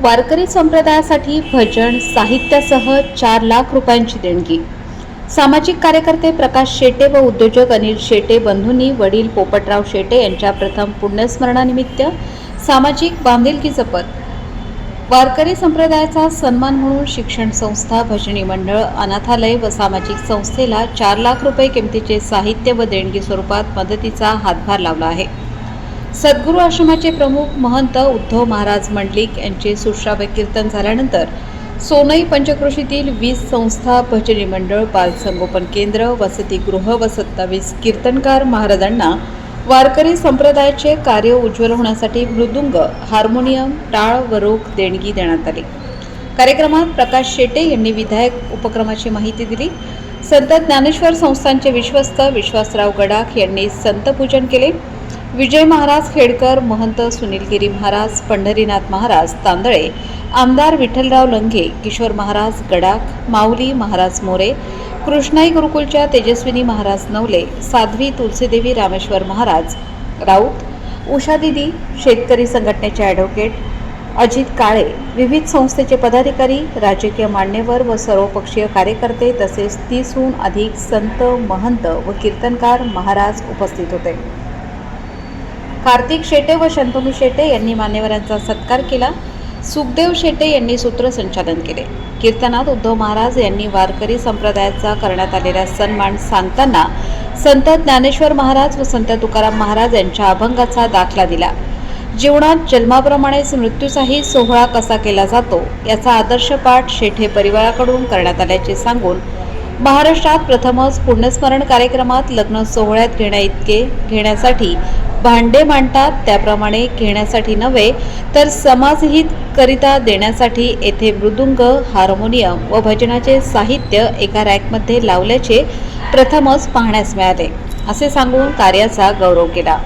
वारकरी संप्रदायासाठी भजन साहित्यासह 4 लाख रुपयांची देणगी। सामाजिक कार्यकर्ते प्रकाश शेटे व उद्योजक अनिल शेटे बंधूंनी वडील पोपटराव शेटे यांच्या प्रथम पुण्यस्मरणानिमित्त सामाजिक बांधिलकी जपत वारकरी संप्रदायाचा सन्मान म्हणून शिक्षण संस्था, भजनी मंडळ, अनाथालय व सामाजिक संस्थेला 4 लाख रुपये किमतीचे साहित्य व देणगी स्वरूपात मदतीचा हातभार लावला आहे। सद्गुरू आश्रमाचे प्रमुख महंत उद्धव महाराज मंडलिक यांचे सुश्राव्य कीर्तन झाल्यानंतर सोनई पंचक्रोशीतील 20 संस्था, भजनी मंडळ, बालसंगोपन केंद्र, वसतिगृह व 27 कीर्तनकार महाराजांना वारकरी संप्रदायाचे कार्य उज्ज्वल होण्यासाठी मृदुंग, हार्मोनियम, टाळ व रोख देणगी देण्यात आली। कार्यक्रमात प्रकाश शेटे यांनी विधायक उपक्रमाची माहिती दिली। संत ज्ञानेश्वर संस्थानचे विश्वस्त विश्वासराव गडाख यांनी संत पूजन केले। विजय महाराज खेडकर, महंत सुनीलगिरी महाराज, पंढरीनाथ महाराज तांदळे, आमदार विठ्ठलराव लंघे, किशोर महाराज गडाख, माऊली महाराज मोरे, कृष्णाई गुरुकुलच्या तेजस्विनी महाराज नवले, साध्वी तुलसीदेवी रामेश्वर महाराज राऊत, उषा दिदी, शेतकरी संघटनेचे ॲडव्होकेट अजित काळे, विविध संस्थेचे पदाधिकारी, राजकीय मान्यवर व सर्वपक्षीय कार्यकर्ते तसेच 30हून अधिक संत, महंत व कीर्तनकार महाराज उपस्थित होते। कार्तिक शेटे व शंतनू शेटे यांनी मान्यवरांचा सत्कार केला। सुखदेव शेटे यांनी सूत्रसंचालन केले। कीर्तनात उद्धव महाराज यांनी वारकरी संप्रदायाचा करण्यात आलेला सन्मान सांगताना संत ज्ञानेश्वर महाराज व संत तुकाराम महाराज यांच्या अभंगाचा दाखला दिला। जीवनात जन्माप्रमाणेच मृत्यूचाही सोहळा कसा केला जातो याचा आदर्श पाठ शेटे परिवाराकडून करण्यात आल्याचे सांगून महाराष्ट्रात प्रथमच पुण्यस्मरण कार्यक्रमात लग्न सोहळ्यात घेण्यासाठी भांडे मांडतात त्याप्रमाणे घेण्यासाठी नव्हे तर समाजहित करिता देण्यासाठी येथे मृदुंग, हार्मोनियम व भजनाचे साहित्य एका रॅकमध्ये लावल्याचे प्रथमच पाहण्यास मिळाले, असे सांगून कार्याचा गौरव केला।